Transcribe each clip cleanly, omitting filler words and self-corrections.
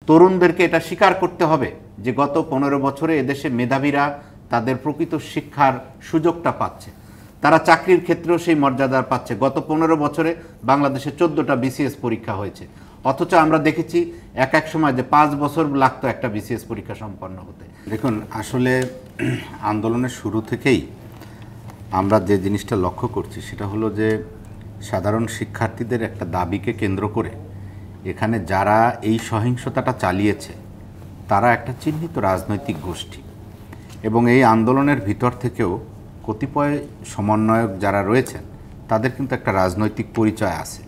তরুণদেরকে এটা স্বীকার করতে হবে যে গত 15 বছরে এদেশে মেধাবীরা তাদের প্রকৃত শিক্ষার সুযোগটা পাচ্ছে, তারা চাকরির ক্ষেত্রেও সেই মর্যাদা পাচ্ছে। গত 15 বছরে বাংলাদেশে 14টা বিসিএস পরীক্ষা হয়েছে, অথচ আমরা দেখেছি এক এক সময় যে 5 বছর লাগতো একটা বিসিএস পরীক্ষা সম্পন্ন হতে। দেখুন, আসলে আন্দোলনের শুরু থেকেই আমরা যে জিনিসটা লক্ষ্য করছি সেটা হলো যে সাধারণ শিক্ষার্থীদের একটা দাবিকে কেন্দ্র করে এখানে যারা এই সহিংসতাটা চালিয়েছে তারা একটা চিহ্নিত রাজনৈতিক গোষ্ঠী, এবং এই আন্দোলনের ভিতর থেকেও কতিপয় সমন্বয়ক যারা রয়েছেন তাদের কিন্তু একটা রাজনৈতিক পরিচয় আছে,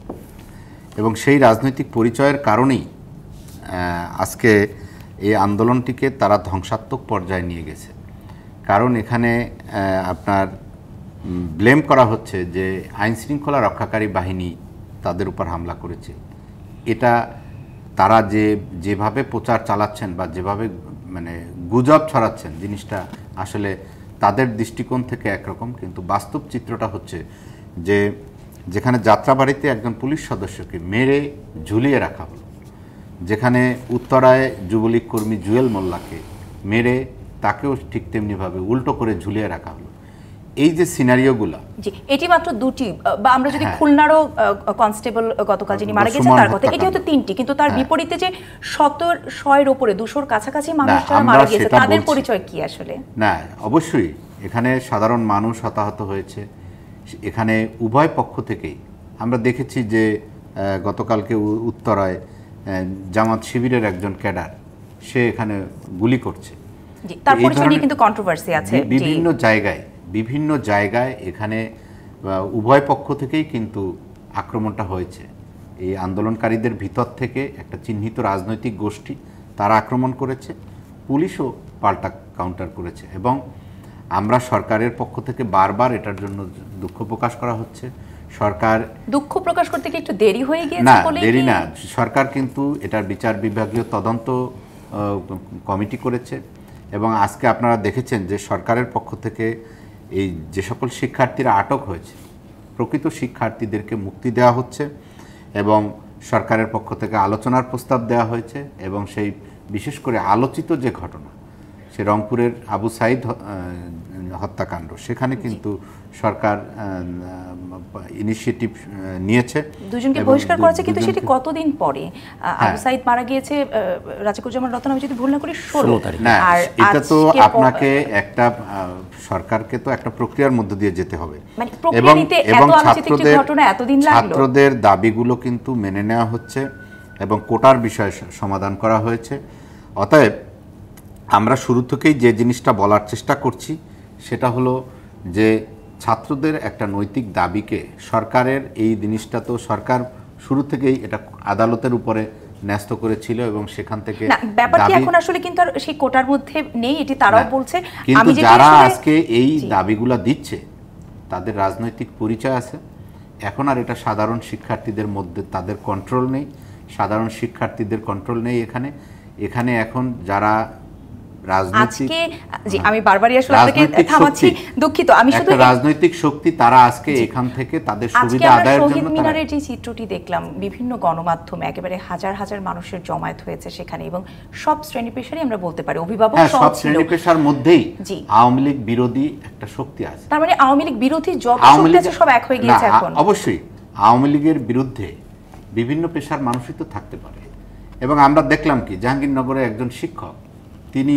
এবং সেই রাজনৈতিক পরিচয়ের কারণেই আজকে এই আন্দোলনটিকে তারা ধ্বংসাত্মক পর্যায়ে নিয়ে গেছে। কারণ এখানে আপনার ব্লেম করা হচ্ছে যে আইনশৃঙ্খলা রক্ষাকারী বাহিনী তাদের উপর হামলা করেছে। এটা তারা যেভাবে প্রচার চালাচ্ছেন বা যেভাবে মানে গুজব ছড়াচ্ছেন, জিনিসটা আসলে তাদের দৃষ্টিকোণ থেকে একরকম, কিন্তু বাস্তব চিত্রটা হচ্ছে যে যেখানে যাত্রাবাড়িতে একজন পুলিশ সদস্যকে মেরে ঝুলিয়ে রাখা হলো, যেখানে উত্তরায় যুবলীগ কর্মী জুয়েল মোল্লাকে মেরে তাকেও ঠিক তেমনিভাবে উল্টো করে ঝুলিয়ে রাখা হলো, এই যে সিনারিওগুলো, জি এটি মাত্র দুটি, বা আমরা যদি খুলনারও কনস্টেবল গতকাল যিনি মারা গেছেন তার কথা, এটি হয়তো 3টি, কিন্তু তার বিপরীতে যে 100-এর উপরে 200-র কাছাকাছি মানুষ যারা মারা গেছে তাদের পরিচয় কি আসলে? না, অবশ্যই এখানে সাধারণ মানুষ হতাহত হয়েছে, এখানে উভয় পক্ষ থেকেই আমরা দেখেছি যে গতকালকে উত্তরায় জামাত শিবিরের একজন ক্যাডার সে এখানে গুলি করছে, তার পরিচয় নিয়ে কিন্তু কন্ট্রোভার্সি আছে বিভিন্ন জায়গায় এখানে উভয় পক্ষ থেকেই কিন্তু আক্রমণটা হয়েছে। এই আন্দোলনকারীদের ভিতর থেকে একটা চিহ্নিত রাজনৈতিক গোষ্ঠী তারা আক্রমণ করেছে, পুলিশও পাল্টা কাউন্টার করেছে, এবং আমরা সরকারের পক্ষ থেকে বারবার এটার জন্য দুঃখ প্রকাশ করা হচ্ছে। সরকার দুঃখ প্রকাশ করতে কি একটু দেরি হয়ে গিয়েছে? না, দেরি না, সরকার কিন্তু এটার বিচার বিভাগীয় তদন্ত কমিটি করেছে, এবং আজকে আপনারা দেখেছেন যে সরকারের পক্ষ থেকে এই যে সকল শিক্ষার্থীরা আটক হয়েছে প্রকৃত শিক্ষার্থীদেরকে মুক্তি দেওয়া হচ্ছে, এবং সরকারের পক্ষ থেকে আলোচনার প্রস্তাব দেওয়া হয়েছে, এবং সেই বিশেষ করে আলোচিত যে ঘটনা সে রংপুরের আবু সাইদ হত্যাকাণ্ড, সেখানে কিন্তু সরকার ইনিশিয়েটিভ নিয়েছে, দুজনকে বহিষ্কার করেছে, কিন্তু সেটি কতদিন পরে? আবু সাইদ মারা গিয়েছে রাজিকুজ্জামান রতন, আমি যদি ভুল না করি 16 তারিখ। আর এটা তো আপনাকে একটা সরকারকে তো একটা প্রক্রিয়ার মধ্যে দিয়ে যেতে হবে, এবং ছাত্রদের দাবিগুলো কিন্তু মেনে নেওয়া হচ্ছে এবং কোটার বিষয় সমাধান করা হয়েছে। অতএব আমরা শুরু থেকেই যে জিনিসটা বলার চেষ্টা করছি সেটা হলো যে ছাত্রদের একটা নৈতিক দাবিকে সরকারের, এই জিনিসটা তো সরকার শুরু থেকেই এটা আদালতের উপরে ন্যস্ত করেছিল, এবং সেখান থেকে ব্যাপারটি এখন আসলে কিন্তু আর সেই কোটার মধ্যে নেই, এটি তারাও বলছে। কিন্তু যারা আজকে এই দাবিগুলো দিচ্ছে তাদের রাজনৈতিক পরিচয় আছে, এখন আর এটা সাধারণ শিক্ষার্থীদের মধ্যে তাদের কন্ট্রোল নেই, সাধারণ শিক্ষার্থীদের কন্ট্রোল নেই এখানে এখন যারা আমি বারবারই আসলে আপনাকে থামাচ্ছি, দুঃখিত, আমি শুধু রাজনৈতিক শক্তি তারা আজকে এখান থেকে তাদের সুবিধা আদায়ের জন্য শহীদ মিনারের যে চিত্রটি দেখলাম বিভিন্ন গণমাধ্যমে, একেবারে হাজার হাজার মানুষের জমায়েত হয়েছে সেখানে, এবং সব শ্রেণী পেশারই আমরা বলতে পারি অভিভাবক সব শ্রেণী পেশার মধ্যেই আওয়ামী লীগ বিরোধী একটা শক্তি আছে। তার মানে আওয়ামী লীগ বিরোধী যত শক্তি আছে সব এক হয়ে গিয়েছে এখন। অবশ্যই আওয়ামী লীগের বিরুদ্ধে বিভিন্ন পেশার মানুষই তো থাকতে পারে, এবং আমরা দেখলাম কি জাহাঙ্গীরনগরে একজন শিক্ষক তিনি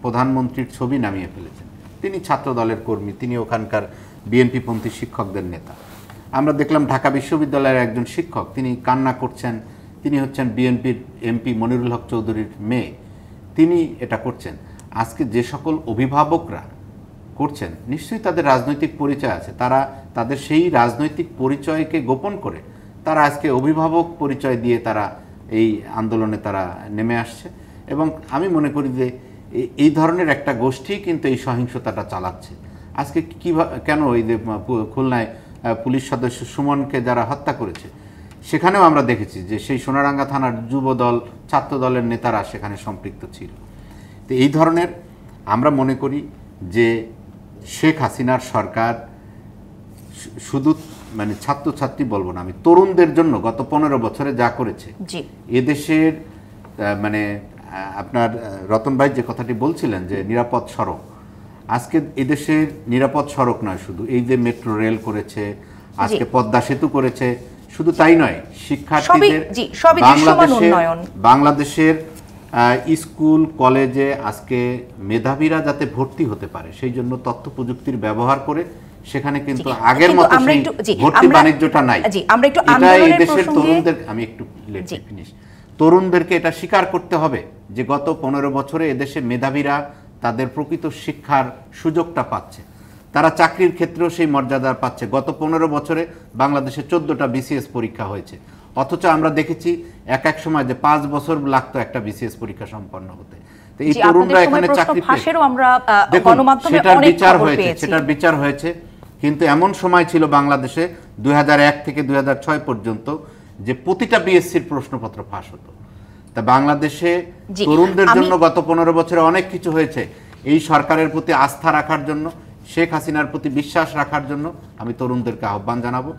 প্রধানমন্ত্রীর ছবি নামিয়ে ফেলেছেন, তিনি ছাত্র দলের কর্মী, তিনি ওখানকার বিএনপিপন্থী শিক্ষকদের নেতা। আমরা দেখলাম ঢাকা বিশ্ববিদ্যালয়ের একজন শিক্ষক তিনি কান্না করছেন, তিনি হচ্ছেন বিএনপির এমপি মনিরুল হক চৌধুরীর মেয়ে, তিনি এটা করছেন। আজকে যে সকল অভিভাবকরা করছেন নিশ্চয়ই তাদের রাজনৈতিক পরিচয় আছে, তারা তাদের সেই রাজনৈতিক পরিচয়কে গোপন করে তারা আজকে অভিভাবক পরিচয় দিয়ে তারা এই আন্দোলনে তারা নেমে আসছে, এবং আমি মনে করি যে এই ধরনের একটা গোষ্ঠী কিন্তু এই সহিংসতাটা চালাচ্ছে। আজকে কেন এই যে খুলনায় পুলিশ সদস্য সুমনকে যারা হত্যা করেছে সেখানেও আমরা দেখেছি যে সেই সোনারাঙ্গা থানার যুবদল ছাত্র দলের নেতারা সেখানে সম্পৃক্ত ছিল। তো এই ধরনের আমরা মনে করি যে শেখ হাসিনার সরকার শুধু মানে ছাত্রছাত্রী বলবো না, আমি তরুণদের জন্য গত 15 বছরে যা করেছে, এদেশের মানে আপনার রতন ভাই যে কথাটি বলছিলেন যে নিরাপদ সড়ক, আজকে এদেশের নিরাপদ সড়ক নয় শুধু, এই যে মেট্রো রেল করেছে, আজকে পদ্মা সেতু করেছে, শুধু তাই নয়, শিক্ষার্থীদের বাংলাদেশের স্কুল কলেজে আজকে মেধাবীরা যাতে ভর্তি হতে পারে সেই জন্য তথ্য প্রযুক্তির ব্যবহার করে সেখানে কিন্তু আগের মতো সেই ভর্তি বাণিজ্যটা নাই। এটা এই দেশের তরুণদের, আমি একটু তরুণদেরকে এটা স্বীকার করতে হবে যে গত 15 বছরে এদেশে মেধাবীরা তাদের প্রকৃত শিক্ষার সুযোগটা পাচ্ছে, তারা চাকরির ক্ষেত্রেও সেই মর্যাদা পাচ্ছে। গত 15 বছরে বাংলাদেশে 14টা বিসিএস পরীক্ষা হয়েছে, অথচ আমরা দেখেছি এক এক সময় যে 5 বছর লাগতো একটা বিসিএস পরীক্ষা সম্পন্ন হতে। তো এই তরুণরা এখানে চাকরি সেটার বিচার হয়েছে, কিন্তু এমন সময় ছিল বাংলাদেশে 2001 থেকে 2006 পর্যন্ত যে প্রতিটা বিএসসির প্রশ্নপত্র ফাঁস হতো। তা বাংলাদেশে তরুণদের জন্য গত 15 বছরে অনেক কিছু হয়েছে। এই সরকারের প্রতি আস্থা রাখার জন্য, শেখ হাসিনার প্রতি বিশ্বাস রাখার জন্য আমি তরুণদেরকে আহ্বান জানাবো।